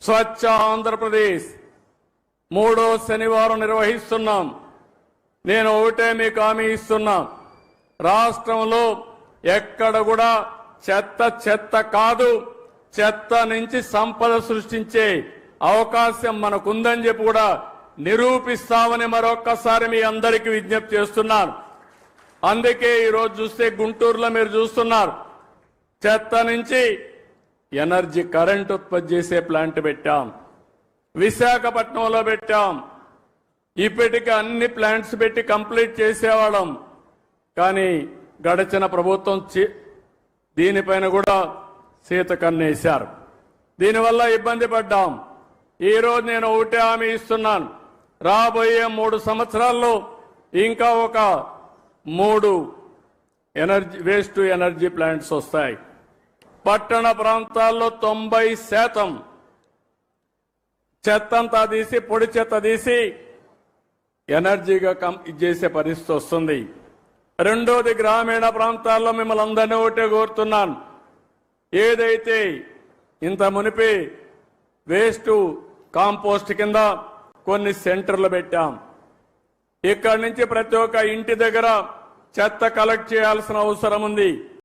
స్వచ్ఛ ఆంధ్రప్రదేశ్ మూడో శనివారం నిర్వహిస్తున్నాం. నేను ఒకటే మీకు హామీ ఇస్తున్నా, రాష్ట్రంలో ఎక్కడ కూడా చెత్త కాదు, చెత్త నుంచి సంపద సృష్టించే అవకాశం మనకుందని చెప్పి కూడా నిరూపిస్తామని మరొక్కసారి మీ అందరికీ విజ్ఞప్తి చేస్తున్నాను. అందుకే ఈరోజు చూస్తే గుంటూరులో మీరు చూస్తున్నారు, చెత్త నుంచి ఎనర్జీ కరెంట్ ఉత్పత్తి చేసే ప్లాంట్ పెట్టాం, విశాఖపట్నంలో పెట్టాం. ఇప్పటికి అన్ని ప్లాంట్స్ పెట్టి కంప్లీట్ చేసేవాళ్ళం. కానీ గడిచిన ప్రభుత్వం దీనిపైన కూడా సీత కన్నేశారు. దీనివల్ల ఇబ్బంది పడ్డాం. ఈరోజు నేను ఒకటే హామీ ఇస్తున్నాను, రాబోయే 3 సంవత్సరాల్లో ఇంకా ఒక 3 వేస్ట్ టు ఎనర్జీ ప్లాంట్స్ వస్తాయి. పట్టణ ప్రాంతాల్లో 90% చెత్తంతా తీసి, పొడి చెత్త తీసి ఎనర్జీగా చేసే పరిస్థితి వస్తుంది. రెండోది, గ్రామీణ ప్రాంతాల్లో మిమ్మల్ని అందరినీ ఒకటే కోరుతున్నాను, ఏదైతే ఇంత మునిపి వేస్ట్ కాంపోస్ట్ కింద కొన్ని సెంటర్లు పెట్టాం. ఇక్కడి నుంచి ప్రతి ఒక్క ఇంటి దగ్గర చెత్త కలెక్ట్ చేయాల్సిన అవసరం ఉంది.